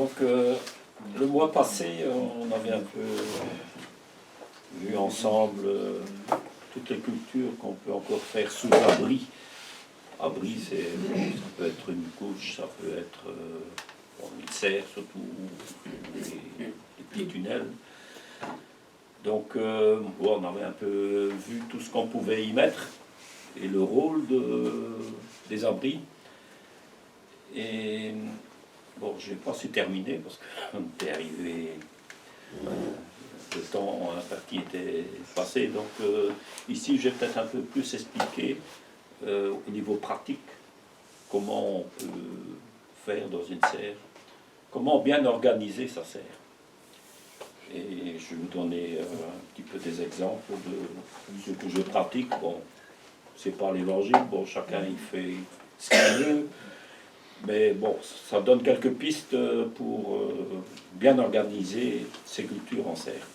Donc, le mois passé, on avait un peu vu ensemble toutes les cultures qu'on peut encore faire sous abri. Abri, ça peut être une couche, ça peut être une serre, surtout les petits tunnels. Donc, on avait un peu vu tout ce qu'on pouvait y mettre et le rôle des abris. Et bon, je n'ai pas su terminer parce qu'on était arrivé, le temps qui était passé. Donc, ici, je vais peut-être un peu plus expliquer au niveau pratique comment on peut faire dans une serre, comment bien organiser sa serre. Et je vais vous donner un petit peu des exemples de ce que je pratique. Bon, c'est pas l'évangile, bon, chacun il fait ce qu'il veut, mais bon, ça donne quelques pistes pour bien organiser ses cultures en serre.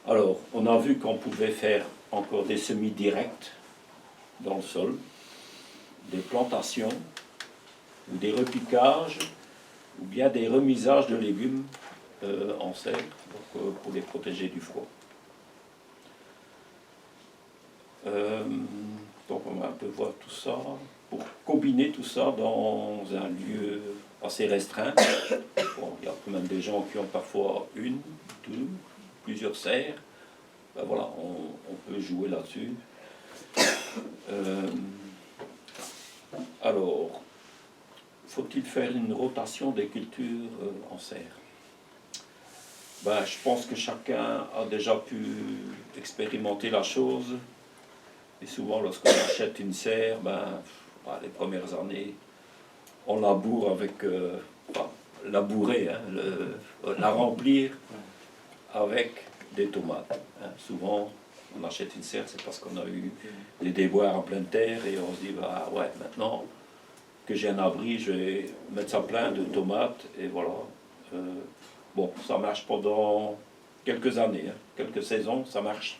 Alors, on a vu qu'on pouvait faire encore des semis directs dans le sol, des plantations, ou des repiquages, ou bien des remisages de légumes en serre, pour les protéger du froid. Donc on va un peu voir tout ça, pour combiner tout ça dans un lieu assez restreint. Bon, il y a quand même des gens qui ont parfois une, deux, plusieurs serres. Ben voilà, on peut jouer là-dessus. Alors, faut-il faire une rotation des cultures en serre? Ben, je pense que chacun a déjà pu expérimenter la chose. Et souvent, lorsqu'on achète une serre, les premières années, on laboure avec... labourer, hein, la remplir avec des tomates. Hein. Souvent, on achète une serre, c'est parce qu'on a eu des déboires en pleine terre et on se dit, bah ouais, maintenant que j'ai un abri, je vais mettre ça plein de tomates et voilà. Bon, ça marche pendant quelques années, hein, quelques saisons, ça marche.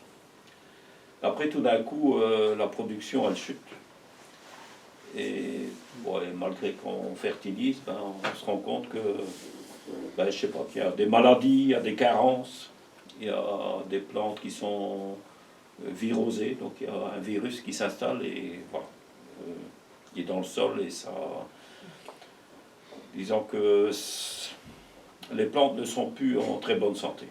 Après, tout d'un coup, la production, elle chute. Et malgré qu'on fertilise, on se rend compte que, je sais pas, qu'il y a des maladies, il y a des carences, il y a des plantes qui sont virosées, donc il y a un virus qui s'installe et voilà, il est dans le sol et ça... Disons que les plantes ne sont plus en très bonne santé.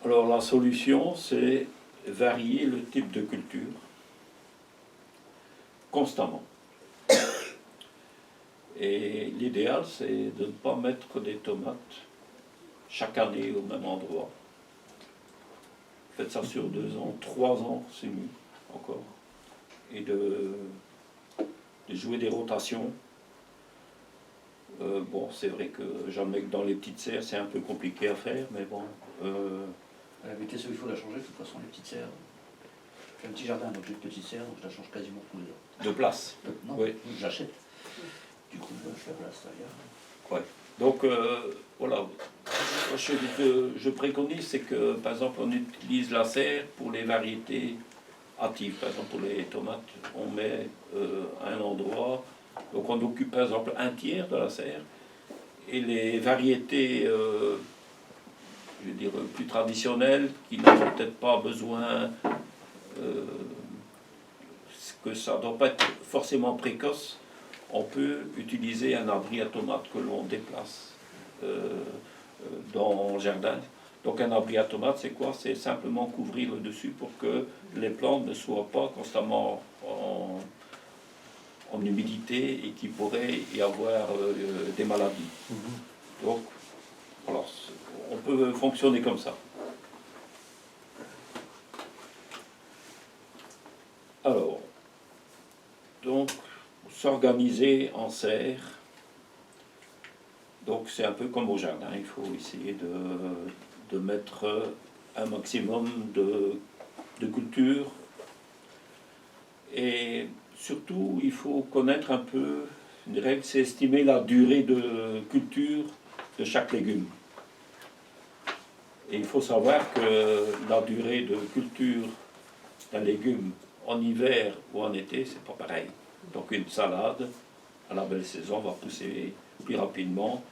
Alors la solution, c'est varier le type de culture constamment. Et l'idéal, c'est de ne pas mettre des tomates chaque année au même endroit. Faites ça sur 2 ans, 3 ans, c'est mieux encore. Et de jouer des rotations. Bon, c'est vrai que j'admets que dans les petites serres, c'est un peu compliqué à faire, mais bon... La vitesse où il faut la changer, de toute façon, les petites serres. J'ai un petit jardin, donc j'ai une petite serre, donc je la change quasiment tous les ans. De place. Non, oui. J'achète. Du coup, je fais la place derrière. Ouais. Donc, voilà. Ce que je préconise, c'est que, par exemple, on utilise la serre pour les variétés hâtives. Par exemple, pour les tomates, on met à un endroit, donc on occupe, par exemple, un tiers de la serre, et les variétés... je veux dire, plus traditionnelles, qui n'ont peut-être pas besoin, que ça ne doit pas être forcément précoce, on peut utiliser un abri à tomates que l'on déplace dans le jardin. Donc un abri à tomates, c'est quoi? C'est simplement couvrir le dessus pour que les plantes ne soient pas constamment en humidité et qu'il pourrait y avoir des maladies. Donc, alors, on peut fonctionner comme ça. Alors, donc, s'organiser en serre, donc c'est un peu comme au jardin, il faut essayer de mettre un maximum de culture et surtout il faut connaître un peu, une règle, c'est estimer la durée de culture de chaque légume. Et il faut savoir que la durée de culture d'un légume en hiver ou en été, c'est pas pareil. Donc une salade à la belle saison va pousser plus rapidement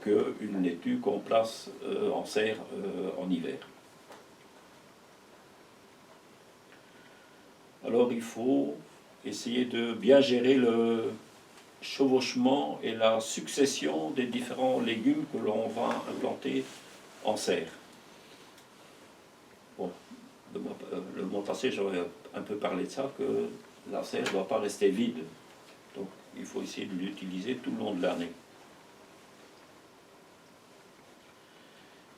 qu'une laitue qu'on place en serre en hiver. Alors il faut essayer de bien gérer le chevauchement et la succession des différents légumes que l'on va implanter en serre. Bon, le mois passé, j'aurais un peu parlé de ça, que la serre ne doit pas rester vide. Donc il faut essayer de l'utiliser tout le long de l'année.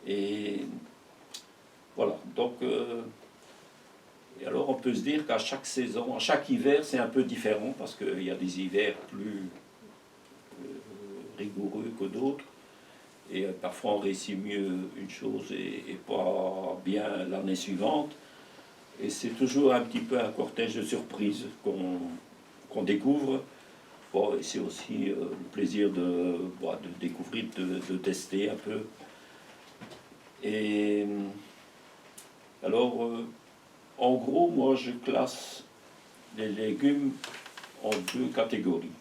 Et voilà, donc et alors on peut se dire qu'à chaque saison, à chaque hiver, c'est un peu différent parce qu'il y a des hivers plus rigoureux que d'autres. Et parfois on réussit mieux une chose et pas bien l'année suivante. Et c'est toujours un petit peu un cortège de surprises qu'on découvre. Bon, et c'est aussi le plaisir de découvrir, de tester un peu. Et alors, en gros, moi je classe les légumes en deux catégories.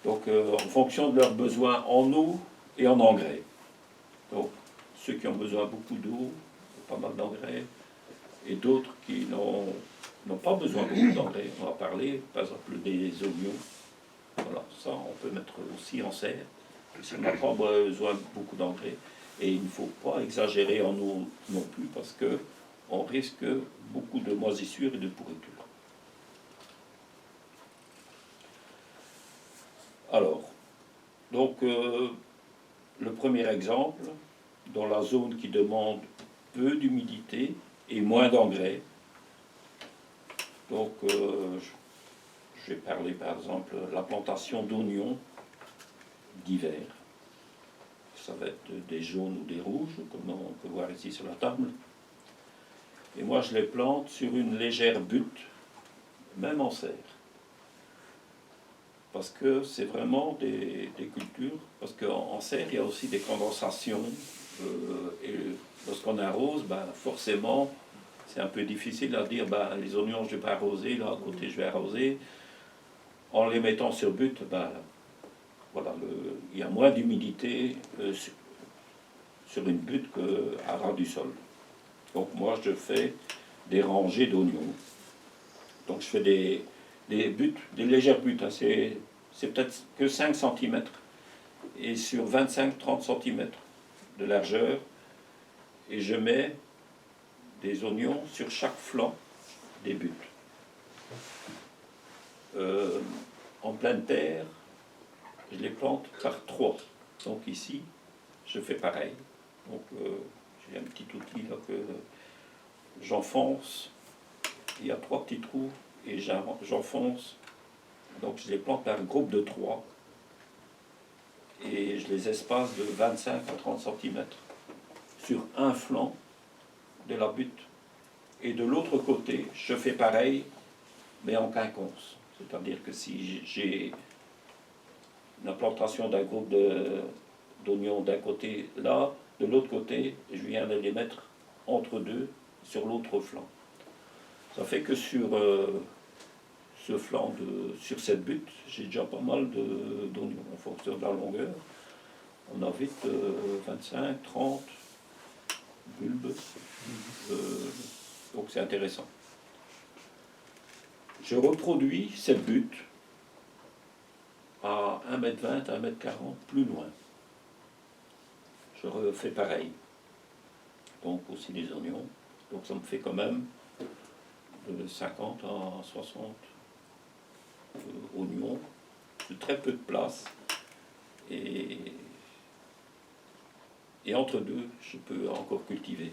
Donc, en fonction de leurs besoins en eau et en engrais. Donc, ceux qui ont besoin beaucoup d'eau, pas mal d'engrais, et d'autres qui n'ont pas besoin beaucoup d'engrais. On va parler, par exemple, des oignons. Voilà, ça, on peut mettre aussi en serre, si on n'a pas besoin de beaucoup d'engrais. Et il ne faut pas exagérer en eau non plus, parce qu'on risque beaucoup de moisissure et de pourriture. Alors, donc, le premier exemple, dans la zone qui demande peu d'humidité et moins d'engrais. Donc, je vais parler par exemple de la plantation d'oignons d'hiver. Ça va être des jaunes ou des rouges, comme on peut voir ici sur la table. Et moi, je les plante sur une légère butte, même en serre. Parce que c'est vraiment des cultures, parce qu'en serre, il y a aussi des condensations, et lorsqu'on arrose, ben, forcément, c'est un peu difficile à dire, ben, les oignons, je ne vais pas arroser, là, à côté, je vais arroser. En les mettant sur butte, ben, voilà, il y a moins d'humidité sur une butte qu'à ras du sol. Donc moi, je fais des rangées d'oignons. Donc je fais des buttes, des légères buttes, hein, c'est peut-être que 5 cm, et sur 25-30 cm de largeur, et je mets des oignons sur chaque flanc des buttes. En pleine terre, je les plante par 3. Donc ici, je fais pareil. Donc j'ai un petit outil là que j'enfonce. Il y a 3 petits trous et j'enfonce. Donc je les plante par groupe de 3. Et je les espace de 25 à 30 cm sur un flanc de la butte. Et de l'autre côté, je fais pareil, mais en quinconce. C'est-à-dire que si j'ai une plantation d'un groupe d'oignons d'un côté là, de l'autre côté, je viens de les mettre entre deux sur l'autre flanc. Ça fait que sur ce flanc, sur cette butte, j'ai déjà pas mal d'oignons en fonction de la longueur. On a vite 25, 30 bulbes. Donc c'est intéressant. Je reproduis cette butte à 1,20 m, 1,40 m plus loin. Je refais pareil. Donc aussi des oignons. Donc ça me fait quand même de 50 à 60 oignons, de très peu de place. Et entre deux, je peux encore cultiver.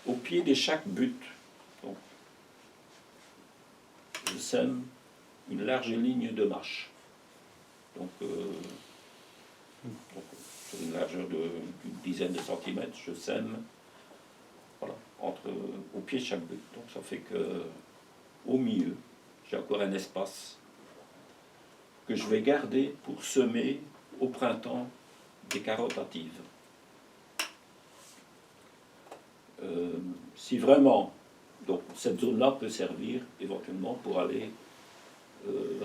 Au pied de chaque butte, donc, je sème une large ligne de mâche. Donc sur une largeur d'une dizaine de centimètres, je sème voilà, au pied de chaque butte. Donc ça fait que au milieu, j'ai encore un espace que je vais garder pour semer au printemps des carottes hâtives. Si vraiment, donc cette zone-là peut servir éventuellement pour aller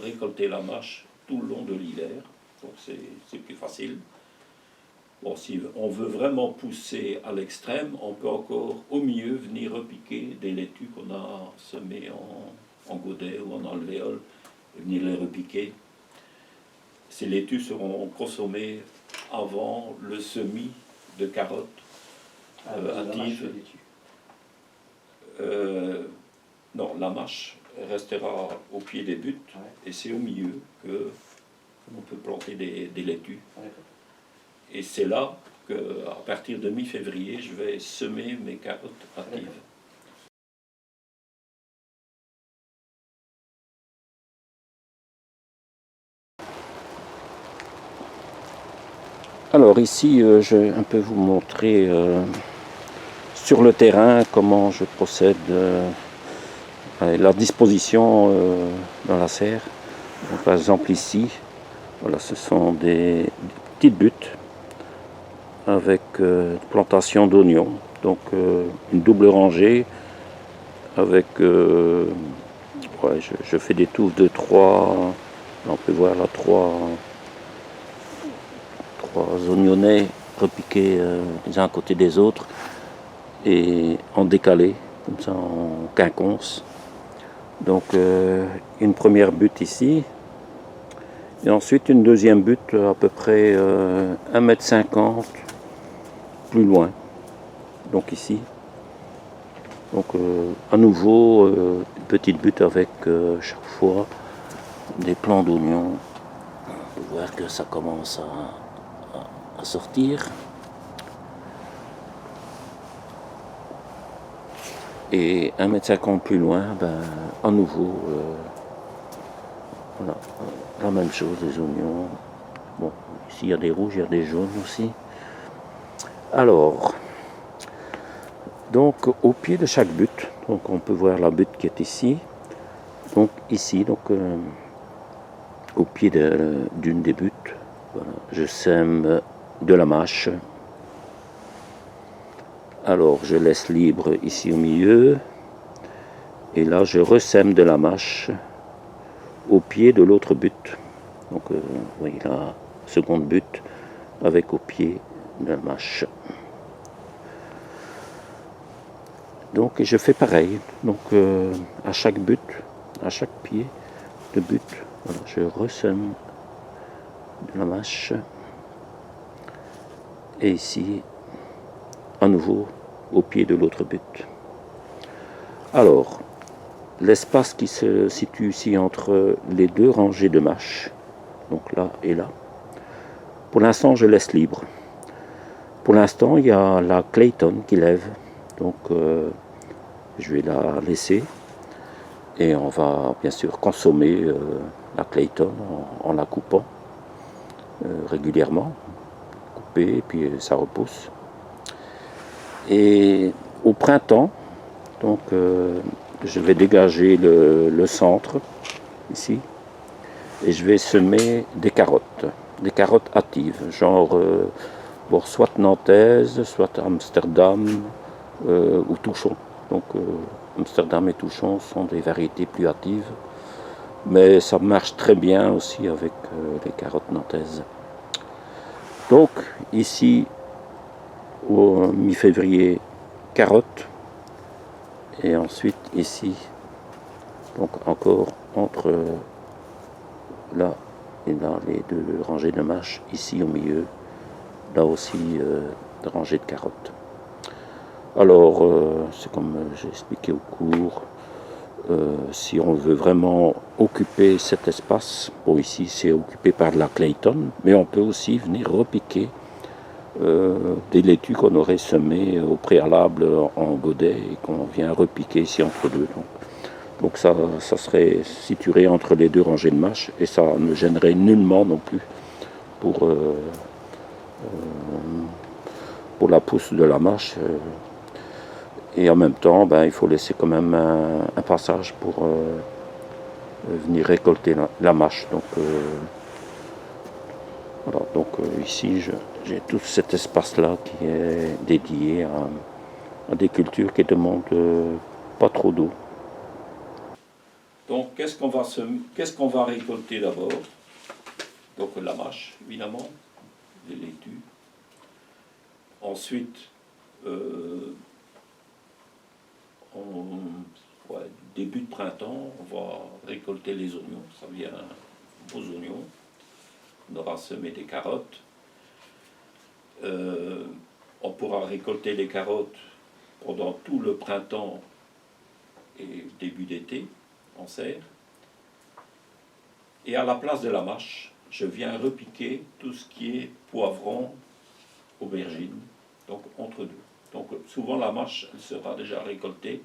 récolter la mâche tout le long de l'hiver, donc c'est plus facile. Bon, si on veut vraiment pousser à l'extrême, on peut encore au milieu venir repiquer des laitues qu'on a semées en godet ou en alvéole, et venir les repiquer. Ces laitues seront consommées avant le semis de carottes hâtives. Non, la mâche restera au pied des buttes, et c'est au milieu qu'on peut planter des laitues. Et c'est là qu'à partir de mi-février, je vais semer mes carottes hâtives. Alors ici, je vais un peu vous montrer sur le terrain comment je procède à la disposition dans la serre. Donc, par exemple ici, voilà, ce sont des petites buttes avec plantation d'oignons, donc une double rangée avec, je fais des touffes de 3, on peut voir là 3 oignonnets repiqués les uns à côté des autres et en décalé, comme ça en quinconce. Donc une première butte ici, et ensuite une deuxième butte à peu près 1,50 m plus loin, donc ici. Donc à nouveau une petite butte avec chaque fois des plants d'oignons. On peut voir que ça commence à sortir. Et 1,50 m plus loin, à nouveau, voilà, la même chose, des oignons. Bon, ici il y a des rouges, il y a des jaunes aussi. Alors, donc au pied de chaque butte, donc on peut voir la butte qui est ici. Donc ici, donc au pied d'une des buttes, voilà, je sème de la mâche. Alors je laisse libre ici au milieu, et là je ressème de la mâche au pied de l'autre butte. Donc vous voyez la seconde butte avec au pied de la mâche. Donc je fais pareil, donc à chaque butte, à chaque pied de butte, voilà, je ressème de la mâche, et ici à nouveau au pied de l'autre butte. Alors, l'espace qui se situe ici entre les deux rangées de mâches, donc là et là, pour l'instant je laisse libre. Pour l'instant il y a la Clayton qui lève, donc je vais la laisser, et on va bien sûr consommer la Clayton en la coupant régulièrement, couper, et puis ça repousse. Et au printemps, donc je vais dégager le centre ici, et je vais semer des carottes hâtives, genre soit nantaise, soit Amsterdam ou Touchon. Donc Amsterdam et Touchon sont des variétés plus hâtives, mais ça marche très bien aussi avec les carottes nantaises. Donc ici, au mi-février, carottes, et ensuite ici, donc encore entre là et là, les deux rangées de mâches, ici au milieu, là aussi des rangées de carottes. Alors c'est comme j'ai expliqué au cours, si on veut vraiment occuper cet espace, bon ici c'est occupé par de la Clayton, mais on peut aussi venir repiquer des laitues qu'on aurait semées au préalable en godet et qu'on vient repiquer ici entre deux. Donc ça situerait entre les deux rangées de mâches, et ça ne gênerait nullement non plus pour la pousse de la mâche. Et en même temps, il faut laisser quand même un passage pour venir récolter la mâche. Donc voilà, donc ici j'ai tout cet espace-là qui est dédié à des cultures qui ne demandent pas trop d'eau. Donc, qu'est-ce qu'on va récolter d'abord? Donc, la mâche, évidemment, les laitues. Ensuite, début de printemps, on va récolter les oignons. Ça vient aux oignons. On aura semé des carottes. On pourra récolter les carottes pendant tout le printemps et début d'été, en serre. Et à la place de la mâche, je viens repiquer tout ce qui est poivron, aubergine, donc entre deux. Donc souvent la mâche, elle sera déjà récoltée.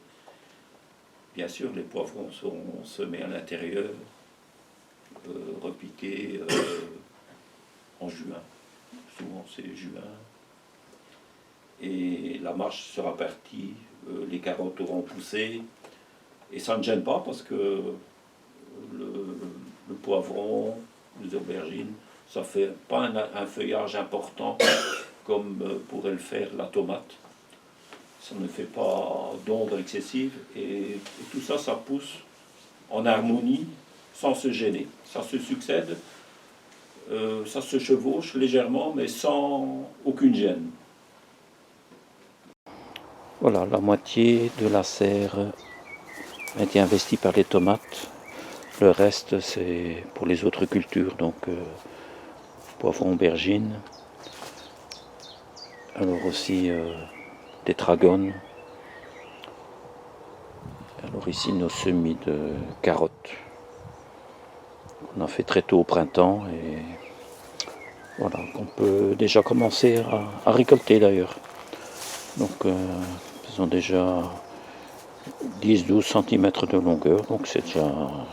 Bien sûr, les poivrons seront semés à l'intérieur, repiqués en juin. Souvent c'est juin. Et la mâche sera partie, les carottes auront poussé. Et ça ne gêne pas parce que le poivron, les aubergines, ça ne fait pas un feuillage important comme pourrait le faire la tomate. Ça ne fait pas d'ombre excessive et tout ça, ça pousse en harmonie sans se gêner. Ça se succède, ça se chevauche légèrement mais sans aucune gêne. Voilà, la moitié de la serre a été investie par les tomates. Le reste, c'est pour les autres cultures, donc poivron, aubergine. Alors aussi des dragones. Alors ici, nos semis de carottes. On a fait très tôt au printemps et voilà, on peut déjà commencer à récolter d'ailleurs. Donc ils ont déjà 10-12 cm de longueur, donc c'est déjà un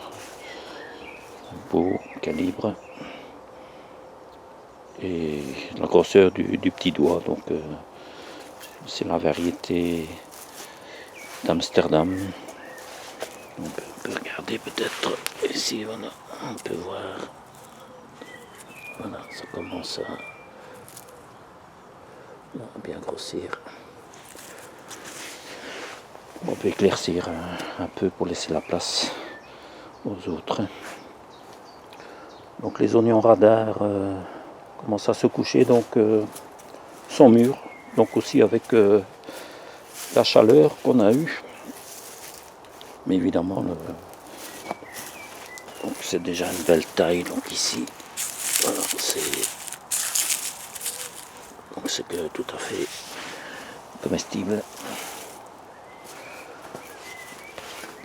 beau calibre. Et la grosseur du petit doigt, donc c'est la variété d'Amsterdam. On peut regarder peut-être ici, voilà, on peut voir. Voilà, ça commence à bien grossir. On peut éclaircir un peu pour laisser la place aux autres. Donc les oignons radars commencent à se coucher, donc sont mûrs, donc aussi avec la chaleur qu'on a eue. Mais évidemment, donc c'est déjà une belle taille, donc ici, voilà, c'est tout à fait comestible.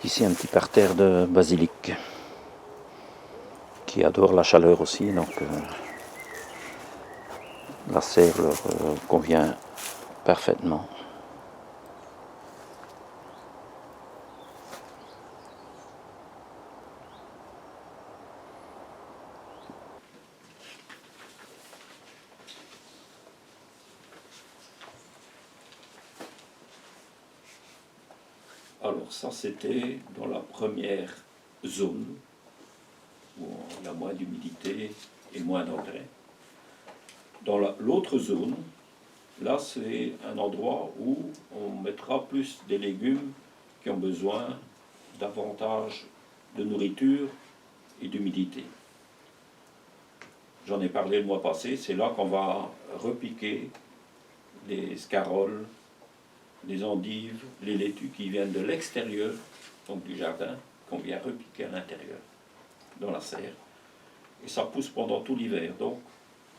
Ici un petit parterre de basilic qui adore la chaleur aussi, donc la serre leur convient parfaitement. Alors ça, c'était dans la première zone où il y a moins d'humidité et moins d'engrais. Dans l'autre zone, là, c'est un endroit où on mettra plus des légumes qui ont besoin davantage de nourriture et d'humidité. J'en ai parlé le mois passé, c'est là qu'on va repiquer les scaroles, les endives, les laitues qui viennent de l'extérieur, donc du jardin, qu'on vient repiquer à l'intérieur, dans la serre. Et ça pousse pendant tout l'hiver. Donc,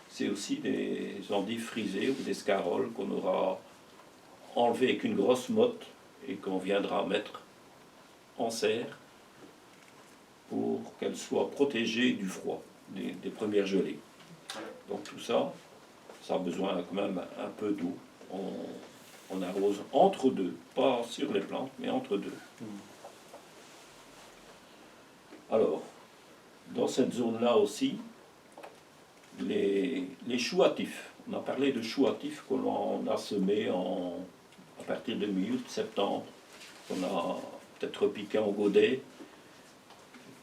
c'est aussi des endives frisées ou des scaroles qu'on aura enlevées avec une grosse motte et qu'on viendra mettre en serre pour qu'elles soient protégées du froid, des premières gelées. Donc tout ça, ça a besoin quand même un peu d'eau. On arrose entre deux, pas sur les plantes, mais entre deux. Alors, dans cette zone-là aussi, les choux hâtifs. On a parlé de choux hâtifs que l'on a semés à partir de mi-août, septembre. On a peut-être repiqué en godet.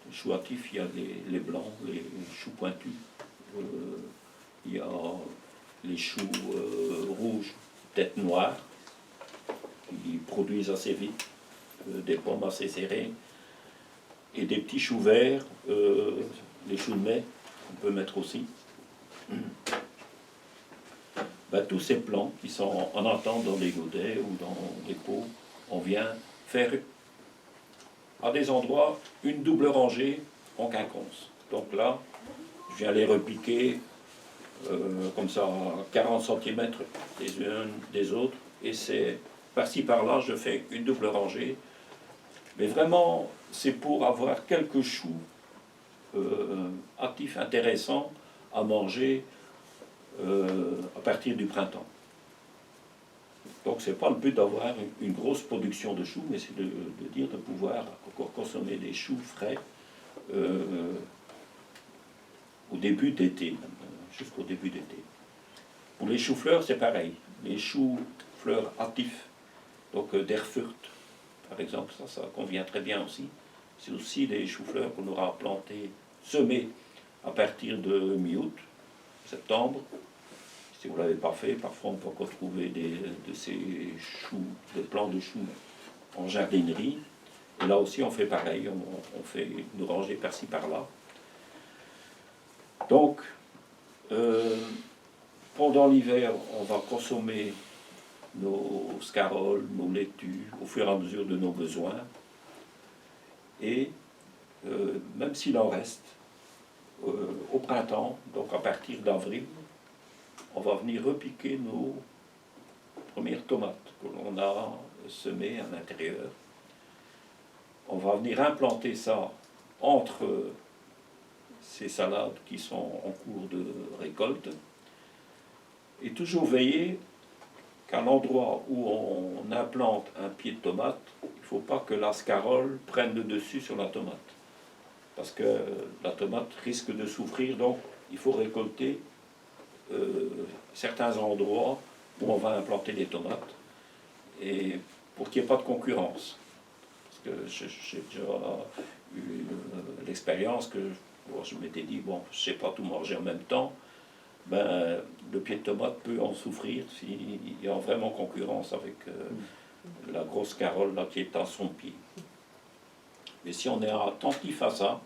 Les choux hâtifs, il y a les blancs, les choux pointus. Il y a les choux rouges, tête noire, qui produisent assez vite, des pommes assez serrées. et des petits choux verts, les choux de mai, on peut mettre aussi. Ben, tous ces plants qui sont en attente dans des godets ou dans des pots, on vient faire à des endroits une double rangée en quinconce. Donc là, je viens les repiquer comme ça à 40 cm les unes des autres, et c'est par-ci par-là, je fais une double rangée. Mais vraiment, c'est pour avoir quelques choux actifs intéressants à manger à partir du printemps. Donc c'est pas le but d'avoir une grosse production de choux, mais c'est de dire de pouvoir encore consommer des choux frais au début d'été, jusqu'au début d'été. Pour les choux-fleurs, c'est pareil. Les choux-fleurs actifs, donc d'Erfurt, par exemple, ça convient très bien aussi. C'est aussi des choux-fleurs qu'on aura plantés, semés à partir de mi-août, septembre. Si vous ne l'avez pas fait, parfois on peut encore trouver de ces choux, des plants de choux en jardinerie. Et là aussi on fait pareil, on fait une rangée par-ci par-là. Donc, pendant l'hiver, on va consommer nos scaroles, nos laitues, au fur et à mesure de nos besoins. Et même s'il en reste, au printemps, donc à partir d'avril, on va venir repiquer nos premières tomates que l'on a semées à l'intérieur. On va venir implanter ça entre ces salades qui sont en cours de récolte, et toujours veiller qu'à l'endroit où on implante un pied de tomate, il ne faut pas que la scarole prenne le dessus sur la tomate, parce que la tomate risque de souffrir. Donc il faut récolter certains endroits où on va implanter des tomates, et pour qu'il n'y ait pas de concurrence. Parce que j'ai déjà eu l'expérience que je m'étais dit, bon, je ne sais pas tout manger en même temps, ben, le pied de tomate peut en souffrir s'il y a vraiment concurrence avec la grosse carole là, qui est à son pied. Mais si on est attentif à ça,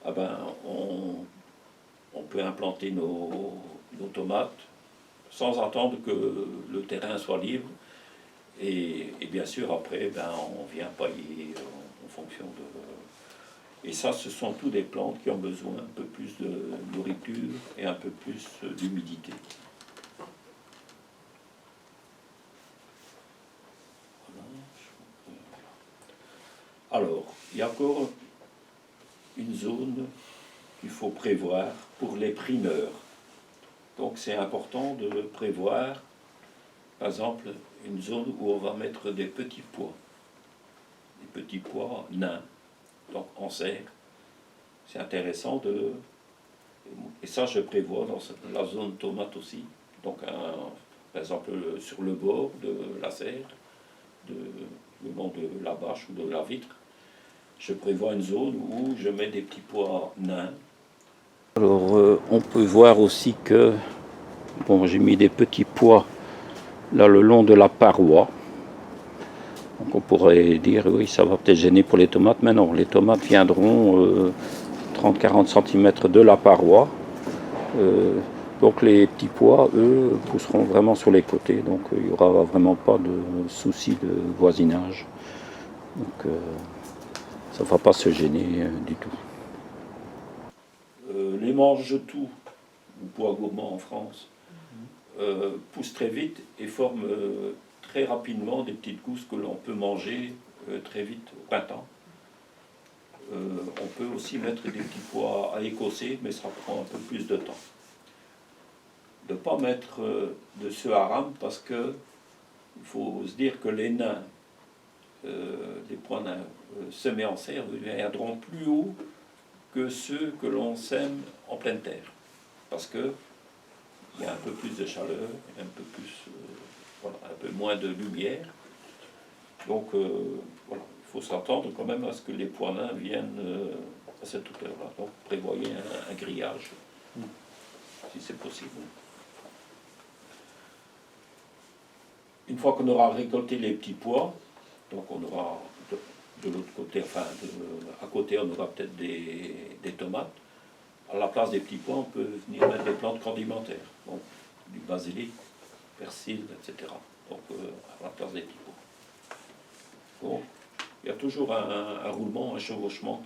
ah ben, on peut implanter nos tomates sans attendre que le terrain soit libre. Et bien sûr, après, ben, on vient pailler en fonction de... Et ça, ce sont tous des plantes qui ont besoin un peu plus de nourriture et un peu plus d'humidité. Alors, il y a encore une zone qu'il faut prévoir pour les primeurs. Donc c'est important de prévoir, par exemple, une zone où on va mettre des petits pois nains, donc en serre. C'est intéressant de... Et ça, je prévois dans la zone tomate aussi. Donc, par exemple, sur le bord de la serre, le long de la bâche ou de la vitre, je prévois une zone où je mets des petits pois nains. Alors, on peut voir aussi que bon, j'ai mis des petits pois là le long de la paroi. Donc on pourrait dire, oui, ça va peut-être gêner pour les tomates, mais non, les tomates viendront 30-40 cm de la paroi. Donc les petits pois, eux, pousseront vraiment sur les côtés, donc il n'y aura vraiment pas de souci de voisinage. Donc ça ne va pas se gêner du tout. Les mange-tout, ou pois gourmands en France, poussent très vite et forment très rapidement des petites gousses que l'on peut manger très vite au printemps. On peut aussi mettre des petits pois à écosser, mais ça prend un peu plus de temps. De ne pas mettre de ceux à rame, parce que il faut se dire que les nains, les pois nains semés en serre, viendront plus haut que ceux que l'on sème en pleine terre, parce que il y a un peu plus de chaleur, un peu plus, voilà, un peu moins de lumière. Donc voilà, il faut s'attendre quand même à ce que les pois nains viennent à cette hauteur-là. Donc prévoyez un grillage, si c'est possible. Une fois qu'on aura récolté les petits pois, donc on aura de l'autre côté, à côté, on aura peut-être des tomates. À la place des petits pois, on peut venir mettre des plantes condimentaires. Donc, du basilic, persil, etc. Donc, à la place des petits pois. Bon, il y a toujours un roulement, un chevauchement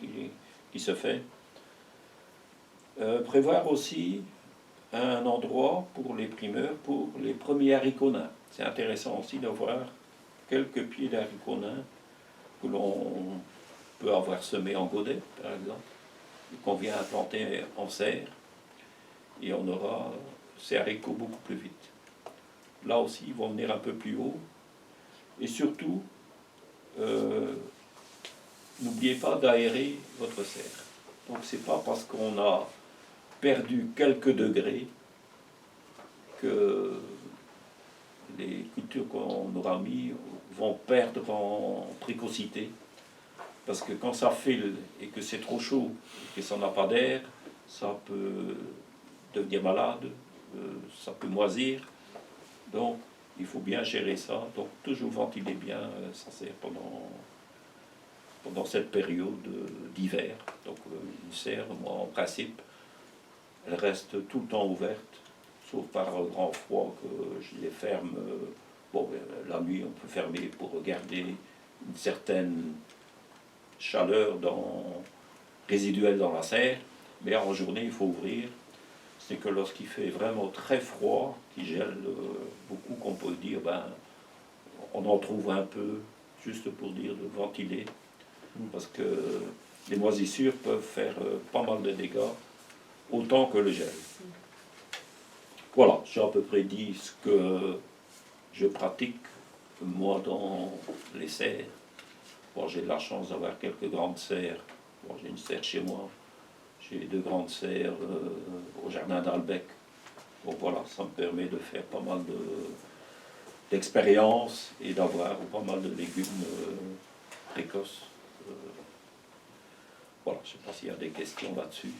qui se fait. Prévoir aussi un endroit pour les primeurs, pour les premiers haricots nains. C'est intéressant aussi d'avoir quelques pieds d'haricots nains que l'on peut avoir semés en godet, par exemple, qu'on vient implanter en serre, et on aura ces haricots beaucoup plus vite. Là aussi, ils vont venir un peu plus haut, et surtout, n'oubliez pas d'aérer votre serre. Donc c'est pas parce qu'on a perdu quelques degrés que les cultures qu'on aura mis vont perdre en précocité. Parce que quand ça file et que c'est trop chaud et que ça n'a pas d'air, ça peut devenir malade, ça peut moisir. Donc il faut bien gérer ça. Donc toujours ventiler bien sa serre pendant cette période d'hiver. Donc une serre, moi en principe, elle reste tout le temps ouverte, sauf par grand froid que je les ferme. Bon, la nuit on peut fermer pour garder une certaine chaleur résiduelle dans la serre, mais en journée il faut ouvrir. C'est que lorsqu'il fait vraiment très froid, qui gèle beaucoup, qu'on peut dire, ben, on en trouve un peu, juste pour dire de ventiler, parce que les moisissures peuvent faire pas mal de dégâts, autant que le gel. Voilà, j'ai à peu près dit ce que je pratique, moi, dans les serres. Bon, j'ai de la chance d'avoir quelques grandes serres. Bon, j'ai une serre chez moi, j'ai 2 grandes serres au jardin d'Albec. Donc voilà, ça me permet de faire pas mal d'expériences et d'avoir pas mal de légumes précoces. Voilà, je ne sais pas s'il y a des questions là-dessus.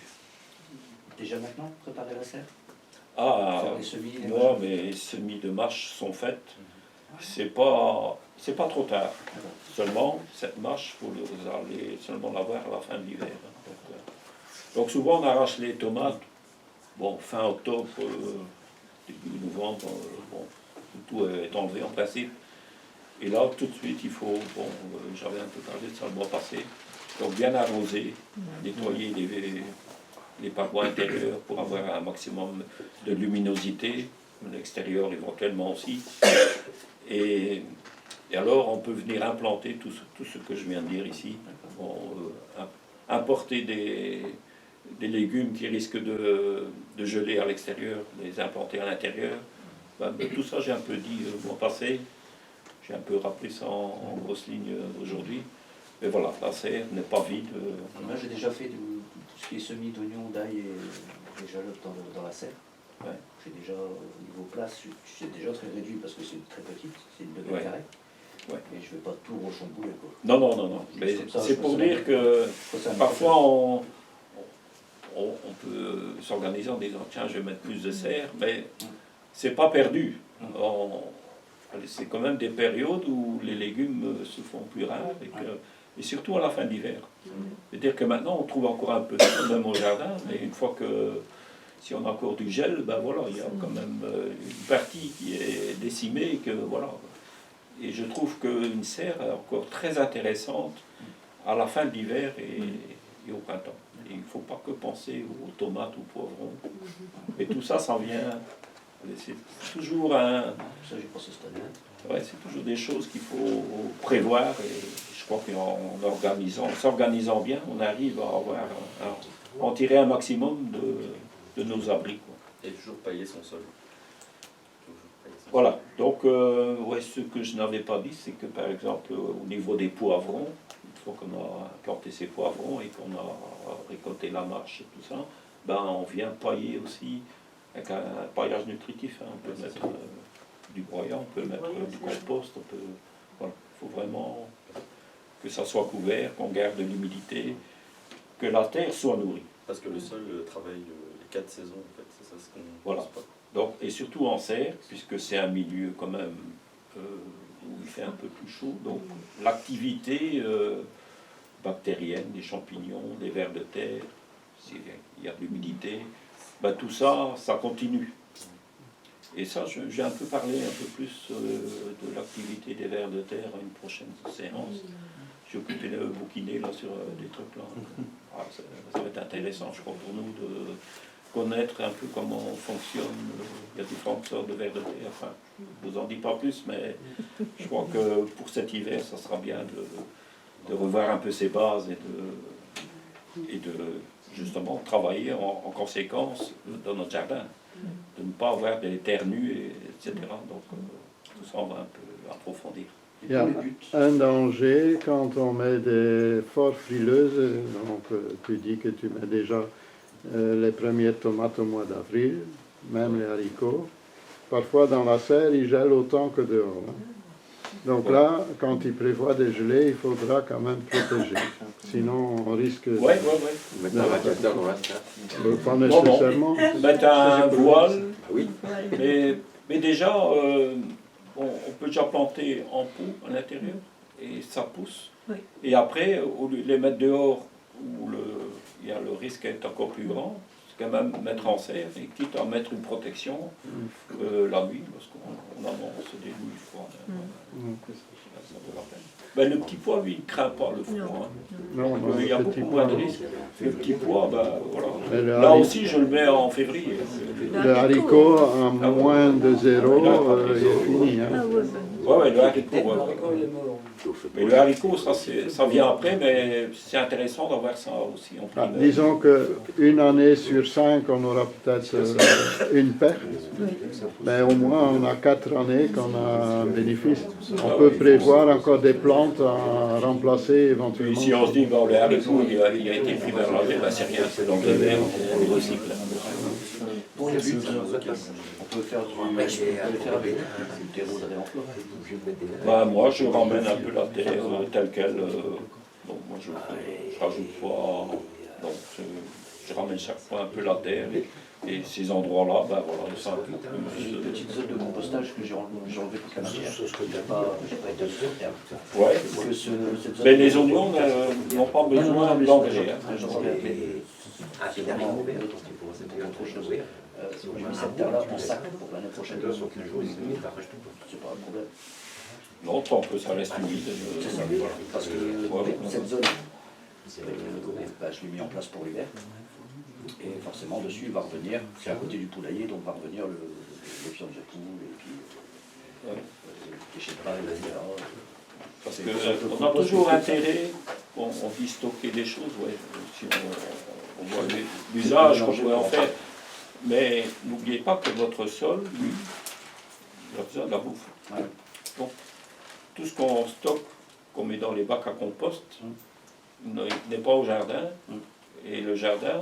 Déjà maintenant, préparer la serre? Ah, Faire les semis, les moi, mâches. mes semis de mâche sont faites. C'est pas trop tard. Seulement, cette mâche, vous allez seulement l'avoir à la fin de l'hiver. Donc souvent, on arrache les tomates, bon, fin octobre, début novembre, bon, tout est enlevé en principe. Et là, tout de suite, il faut, bon, j'avais un peu parlé de ça le mois passé, donc bien arroser, nettoyer les parois intérieures pour avoir un maximum de luminosité, l'extérieur éventuellement aussi. Et alors, on peut venir implanter tout ce que je viens de dire ici. Bon, importer des légumes qui risquent de geler à l'extérieur, les implanter à l'intérieur. Ben, tout ça, j'ai un peu dit le mois passé. J'ai un peu rappelé ça en grosses lignes aujourd'hui. Mais voilà, la serre n'est pas vide. Moi, j'ai déjà fait tout ce qui est semis d'oignons, d'ail et d'échalotes dans la serre. Ouais. J'ai déjà, au niveau place, c'est déjà très réduit parce que c'est très petite, c'est une degré Ouais. carré. Ouais. Mais je ne vais pas tout rechambouler, quoi. Non. Mais Comme ça, c'est je pour pense dire que Ça me parfois on peut s'organiser en disant tiens, je vais mettre plus de serre, mais c'est pas perdu. C'est quand même des périodes où les légumes se font plus rares et surtout à la fin d'hiver. C'est-à-dire que maintenant on trouve encore un peu de ça, même au jardin, mais une fois que si on a encore du gel, ben voilà, il y a quand même une partie qui est décimée, que voilà. Et je trouve qu'une serre est encore très intéressante à la fin de l'hiver et au printemps. Et il ne faut pas que penser aux tomates, aux poivrons. Et tout ça, ça vient. C'est toujours Ça, j'ai pensé cette année. ouais, c'est toujours des choses qu'il faut prévoir. Et je crois qu'en s'organisant bien, on arrive à en tirer un maximum de nos abris, quoi. Et toujours pailler son sol. Voilà, donc ouais, ce que je n'avais pas dit, c'est que par exemple au niveau des poivrons, une fois qu'on a planté ces poivrons et qu'on a récolté la mâche et tout ça, ben on vient pailler aussi avec un paillage nutritif. Hein. On peut mettre du broyat, on peut mettre du compost, on peut. Voilà, il faut vraiment que ça soit couvert, qu'on garde de l'humidité, que la terre soit nourrie. Parce que le sol travaille les 4 saisons, en fait, c'est ça ce qu'on Voilà. pense pas. Donc, et surtout en serre, puisque c'est un milieu quand même où il fait un peu plus chaud. Donc l'activité bactériennes, des champignons, des vers de terre, s'il y a de l'humidité, ben, tout ça, ça continue. Et ça, j'ai un peu parlé un peu plus de l'activité des vers de terre à une prochaine séance. J'ai occupé de bouquiner là, sur des trucs là. Ah, ça va être intéressant, je crois, pour nous de connaître un peu comment fonctionne. Il y a différentes sortes de vers de terre. Enfin, je ne vous en dis pas plus, mais je crois que pour cet hiver, ça sera bien de revoir un peu ces bases et de justement travailler en conséquence dans notre jardin. De ne pas avoir des terres nues, etc. Donc tout ça, on va un peu approfondir. Il y a un danger quand on met des forts frileuses, donc tu dis que tu mets déjà les premières tomates au mois d'avril, même les haricots. Parfois dans la serre, ils gèlent autant que dehors. Donc là, quand il prévoit des gelées, il faudra quand même protéger. Sinon, on risque... Oui. Mettre un radiateur dans la serre. Pas nécessairement. Mettre un voile, Oui. mais déjà, on peut déjà planter en pot à l'intérieur, et ça pousse. Oui. Et après, au lieu de les mettre dehors, où il y a le risque est encore plus grand, c'est quand même mettre en serre, et quitte à mettre une protection la nuit, parce qu'on annonce des nuits froides. Ça vaut la peine. Ben, le petit pois, lui, il ne craint pas le froid. Non, Il y a le beaucoup petit moins de pois, risques. Le petit pois, ben, voilà. Et le Là haricot- aussi, je le mets en février. Le haricot, à moins de 0, il est fini. Ah Hein. Ouais, le haricot. Mais le haricot, ça vient après, mais c'est intéressant d'avoir ça aussi en Ah, primaire. disons qu'une année sur 5, on aura peut-être une perte, mais au moins on a 4 années qu'on a un bénéfice. On peut prévoir encore des plantes à remplacer Puis éventuellement. si on se dit, bon, le haricot, il a été pris vers l'enlevé, ben, c'est rien, c'est dans le verre, on le recycle. Pour les buts, on peut faire du... On peut les faire avec du terreau de réemploi. Ben, moi, je ramène un peu la terre telle qu'elle. Donc, moi, je rajoute pas. Donc, je ramène chaque fois un peu la terre. Et ces endroits-là, ben voilà, c'est un peu J'ai plus. une petite zone de compostage que j'ai enlevé toute la matière. J'ai pas été sur terre. Ouais. Que cette zone Mais les oignons n'ont pas besoin d'engrais. C'est vraiment autre chose. J'ai mis cette terre-là en sac pour l'année prochaine. C'est pas un problème. Non, tant que ça reste humide. C'est ça, Voilà. parce que cette zone, je l'ai mis en place pour l'hiver. Et forcément, dessus, il va revenir, c'est à côté du poulailler, donc va revenir le fion de poule, et puis les déchets de paille, etc. Parce qu'on a toujours intérêt, on dit stocker des choses, ouais, si on voit l'usage qu'on pourrait en faire. Mais n'oubliez pas que votre sol, lui, il a besoin de la bouffe. Ouais. Donc, tout ce qu'on stocke, qu'on met dans les bacs à compost, n'est pas au jardin. Et le jardin,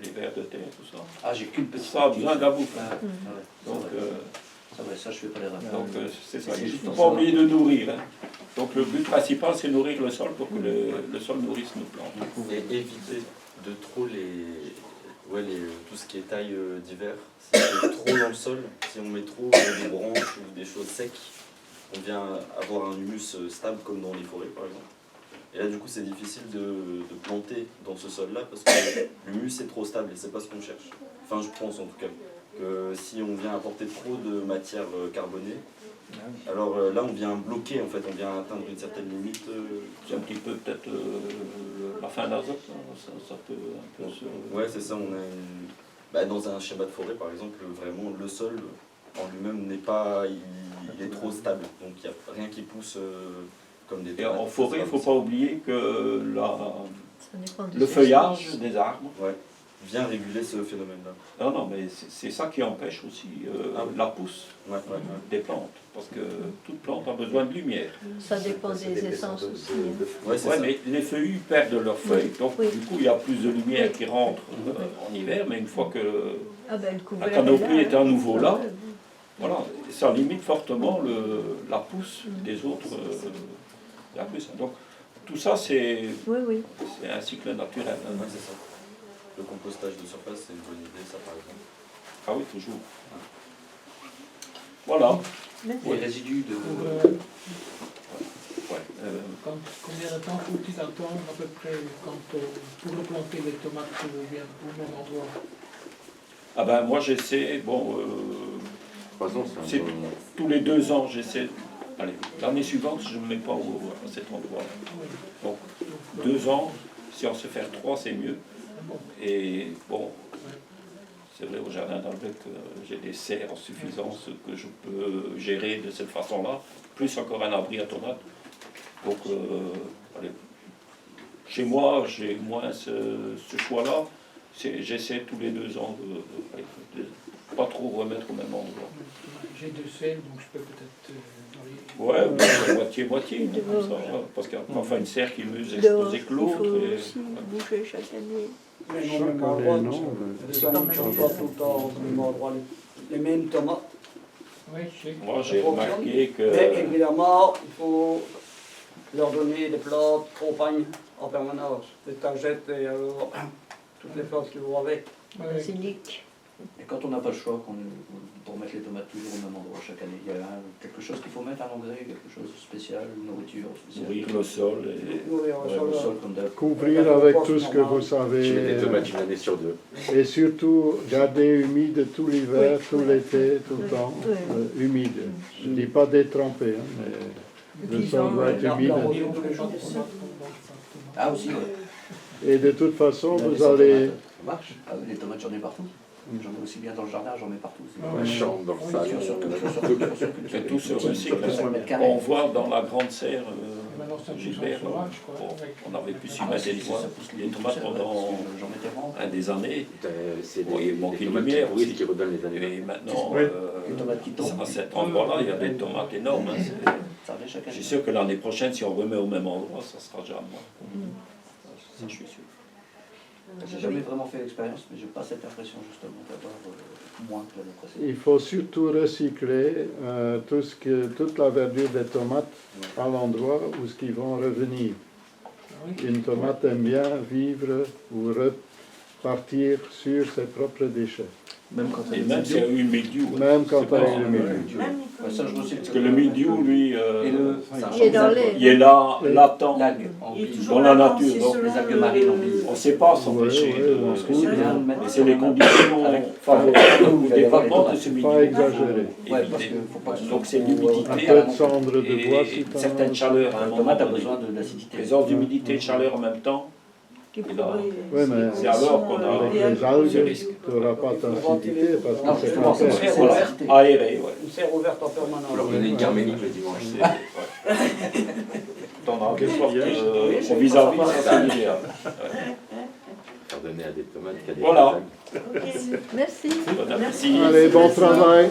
les vers de terre, tout ça, Ah, j'ai qu'une petite ça a besoin de la bouffe. Ah, ouais. Donc, Ça, je fais pas les rêves. donc c'est ça. C'est Il ne juste faut pour pas savoir. oublier de nourrir. Hein. Donc le but principal, c'est nourrir le sol pour que le sol nourrisse nos plantes. Et éviter de trop tout ce qui est taille d'hiver. Si c'est trop dans le sol, si on met trop des branches ou des choses secs, on vient avoir un humus stable comme dans les forêts par exemple. Et là du coup c'est difficile de planter dans ce sol-là parce que l'humus est trop stable et c'est pas ce qu'on cherche. Enfin je pense en tout cas que si on vient apporter trop de matière carbonée, alors là on vient bloquer en fait, on vient atteindre une certaine limite. C'est un petit peu peut-être la fin d'azote, hein, ça peut un peu se... Ouais c'est ça, on a dans un schéma de forêt par exemple, vraiment le sol en lui-même n'est pas, il est trop stable, donc il n'y a rien qui pousse comme des Et tomates. en forêt, il ne faut pas oublier que Ça dépend de le ce feuillage sens. des arbres, Ouais, vient réguler ce phénomène-là. non, mais c'est ça qui empêche aussi la pousse Ouais. des plantes, parce que toute plante a besoin de lumière. Ça dépend des essences aussi. Hein. Ouais, c'est Ouais, ça. mais les feuillus perdent leurs feuilles, donc Oui. du coup il y a plus de lumière qui rentre en hiver, mais une fois que Ah ben, le couvert la canopie là, est à nouveau là, ouais. voilà, ça limite fortement la pousse des autres arbustes. Donc tout ça c'est Oui. un cycle naturel. Hein. Ouais, c'est ça. Le compostage de surface, c'est une bonne idée, ça par exemple. Ah oui, toujours. Voilà. Les résidus de... Combien de temps faut-il attendre à peu près pour replanter les tomates au même endroit? Ah ben moi j'essaie, bon, 3 ans, c'est tous les 2 ans j'essaie. Allez, l'année suivante je ne me mets pas à cet endroit. Donc 2 ans, si on sait faire 3 c'est mieux. Et bon, c'est vrai au jardin d'Albec j'ai des serres en suffisance que je peux gérer de cette façon-là, plus encore un abri à tomates. Donc allez, chez moi j'ai moins ce choix-là. J'essaie tous les 2 ans de pas trop remettre au même endroit. J'ai 2 serres, donc je peux peut-être varier. Ouais, moitié, comme ça, parce qu'enfin une serre qui est mieux exposée que l'autre. Il faut Et... aussi bouger chaque année. Mais Chaque non, même année, endroit, non, les amis ne sont pas tout le temps au même endroit. Les mêmes tomates. Oui, je sais. Moi j'ai remarqué Mais que... évidemment, il faut leur donner des plantes, compagnes en permanence. Des tagettes et toutes les plantes qui vont avec. Basilic. Et quand on n'a pas le choix, pour mettre les tomates toujours au même endroit chaque année, il y a quelque chose qu'il faut mettre, un engrais, quelque chose de spécial, une nourriture spéciale. Nourrir le sol et... Nourrir Ouais, sur le le sol comme d'hab. Couvrir avec tout ce que vous Je mets savez. des tomates une année sur 2. Et surtout, garder humide tout l'hiver, Oui, tout oui. l'été, tout le Oui, temps. oui. Humide. Je ne dis pas détrempé, hein, mais le sol doit être humide. Ah aussi, ouais. Et de toute façon, On a des vous allez... tomates. Ça marche. Ah oui, les tomates, j'en ai partout. J'en ai aussi bien dans le jardin, j'en mets partout. Dans la chambre, dans le salon. C'est tout se recycle. Sur le mètre carré. On voit dans la grande serre, Maintenant, c'est un peu Gilbert, sauvage, quoi. on avait pu s'y Ah, mettre c'est- des ça fois, pousse des les tomates tomates pendant j'en mettais vraiment. des années. C'est Oui, il manque des une tomates lumière qui bruissent, aussi. qui redonnent les années. Et maintenant, Oui. Les tomates qui tombent. à cet endroit-là, il y a des tomates énormes. Hein. Ça revient chaque Je année. suis sûr que l'année prochaine, si on remet au même endroit, ça sera déjà moins. Ça, je suis sûr. J'ai jamais vraiment fait l'expérience, mais j'ai pas cette impression justement d'avoir moins que l'année précédente. Il faut surtout recycler toute la verdure des tomates à l'endroit où ce qu'ils vont revenir. Une tomate aime bien vivre ou repartir sur ses propres déchets, Et même s'il y a eu le mildiou. hein. même quand C'est elle pas- est humide. Ouais, ça, je recycle. Parce que le mildiou, lui, Et le, Il est dans l'air. il est là, latent, l'algue en Il est bille. toujours dans la là, nature. c'est Donc, selon les algues le- marines en bille. on ne sait pas s'empêcher Ouais, de... ouais, Parce que c'est bien de mettre Mais c'est les conditions favorables au développement de ce mildiou. Pas exagérer. Ouais, parce qu'il faut pas que ce Donc soit c'est trop, l'humidité Un peu de cendre de bois si et t'en as. certaines chaleurs à un La moment tomate a donné. besoin d'acidité. Présence d'humidité et de chaleur en même temps. Qui Et là, Oui, mais c'est alors qu'on a avec idéal. les algues, tu n'auras pas d'acidité Non, parce que c'est justement, c'est pas pour l'acidité. aéré, ouais. Une serre ouverte en permanence. Faut leur donner une garménique le dimanche. T'en as quelque sorte au vis-à-vis, ça c'est l'idéal. Leur donner à des tomates qui a des Voilà. algues. Merci. Bon appétit. Allez, bon travail.